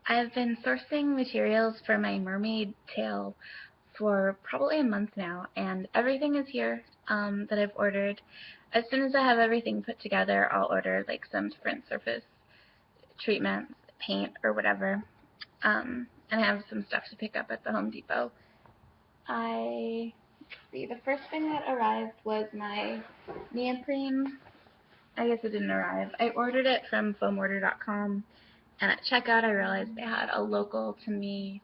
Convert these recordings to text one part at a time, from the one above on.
I've been sourcing materials for my mermaid tail for probably a month now, and everything is here that I've ordered. As soon as I have everything put together, I'll order like some different surface treatments, paint, or whatever. And I have some stuff to pick up at the Home Depot. The first thing that arrived was my neoprene. I guess it didn't arrive. I ordered it from foamorder.com, and at checkout I realized they had a local to me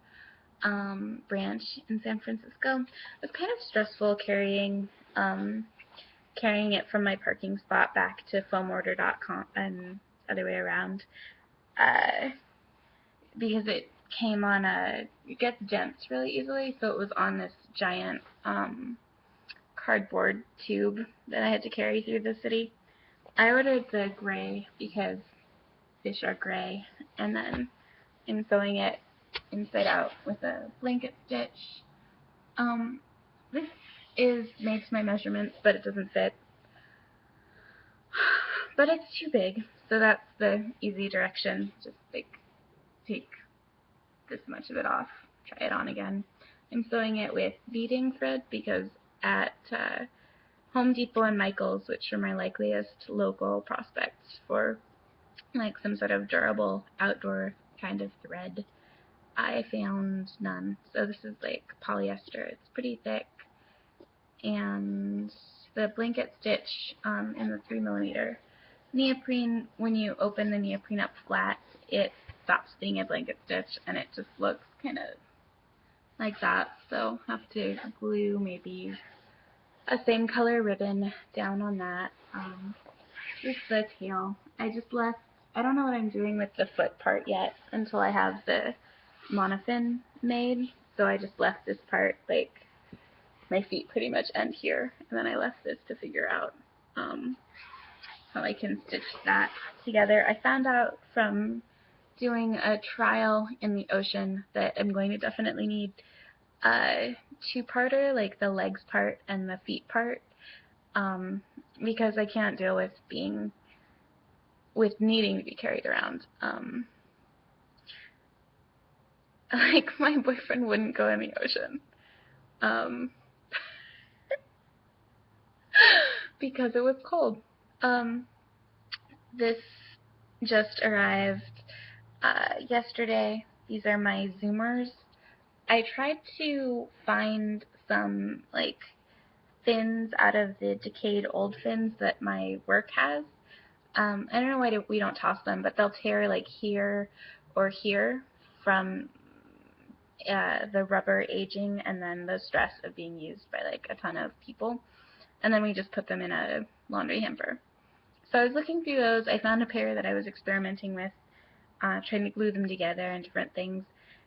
branch in San Francisco. It was kind of stressful carrying it from my parking spot back to foamorder.com and other way around, because it came on it gets dents really easily, so it was on this giant cardboard tube that I had to carry through the city. I ordered the gray because fish are gray, and then I'm sewing it inside out with a blanket stitch. This is made to my measurements, but it doesn't fit. But it's too big, so that's the easy direction. Just like take this much of it off, try it on again. I'm sewing it with beading thread because at Home Depot and Michael's, which are my likeliest local prospects for like some sort of durable outdoor kind of thread, I found none. So this is like polyester. It's pretty thick, and the blanket stitch in the 3mm neoprene, when you open the neoprene up flat, it stops being a blanket stitch and it just looks kind of like that. So I have to glue maybe a same color ribbon down on that. Here's the tail. I don't know what I'm doing with the foot part yet until I have the monofin made. So I just left this part, like my feet pretty much end here, and then I left this to figure out how I can stitch that together. I found out from doing a trial in the ocean that I'm going to definitely need a two-parter, like the legs part and the feet part, because I can't deal with needing to be carried around. Like my boyfriend wouldn't go in the ocean because it was cold. This just arrived yesterday. These are my Zoomers. I tried to find some like fins out of the decayed old fins that my work has. I don't know why we don't toss them, but they'll tear like here or here from the rubber aging and then the stress of being used by like a ton of people. And then we just put them in a laundry hamper. So I was looking through those. I found a pair that I was experimenting with, trying to glue them together and different things.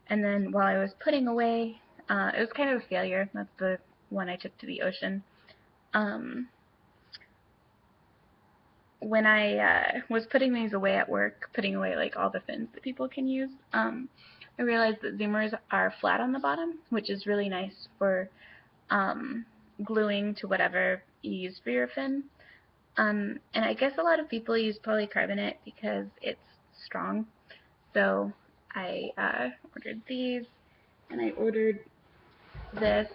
And then while I was putting away, it was kind of a failure. That's the one I took to the ocean. When I was putting these away at work, putting away like all the fins that people can use, I realized that Zoomers are flat on the bottom, which is really nice for gluing to whatever you use for your fin. And I guess a lot of people use polycarbonate because it's strong. So I ordered these, and I ordered this.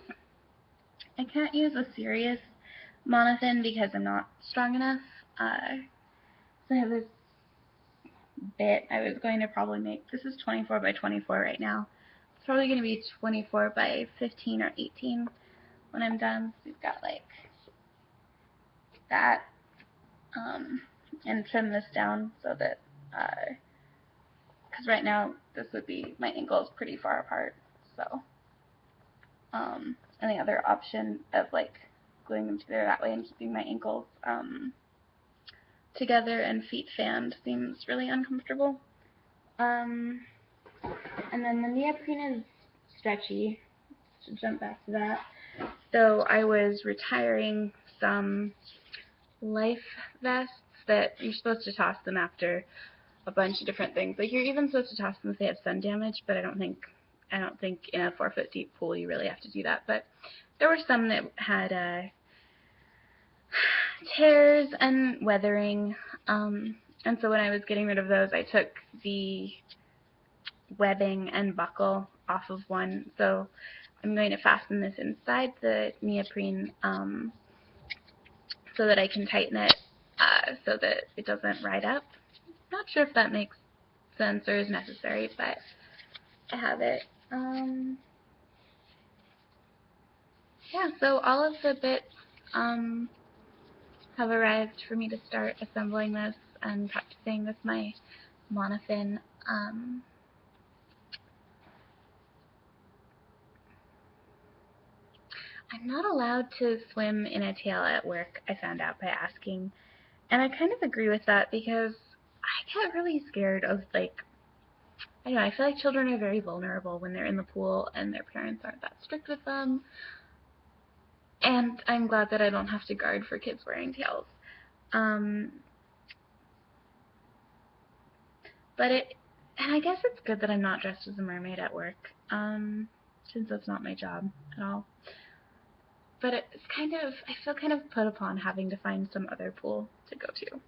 I can't use a serious monofin because I'm not strong enough. So I have this bit I was going to probably make. This is 24 by 24 right now. It's probably going to be 24 by 15 or 18 when I'm done. We've got like that, and trim this down so that, because right now this would be, my ankle is pretty far apart. So, and the other option of like gluing them together that way and keeping my ankles together and feet fanned seems really uncomfortable. And then the neoprene is stretchy. To jump back to that. So I was retiring some life vests that you're supposed to toss them after a bunch of different things. Like you're even supposed to toss them if they have sun damage, but I don't think in a 4-foot deep pool you really have to do that. But there were some that had tears and weathering, and so when I was getting rid of those, I took the webbing and buckle off of one. So I'm going to fasten this inside the neoprene so that I can tighten it so that it doesn't ride up. Not sure if that makes sense or is necessary, but I have it. Yeah, so all of the bits have arrived for me to start assembling this and practicing with my monofin. I'm not allowed to swim in a tail at work, I found out by asking. And I kind of agree with that because I get really scared of, like, I don't know, I feel like children are very vulnerable when they're in the pool and their parents aren't that strict with them. And I'm glad that I don't have to guard for kids wearing tails. And I guess it's good that I'm not dressed as a mermaid at work, since that's not my job at all. But it's kind of, I feel kind of put upon having to find some other pool to go to.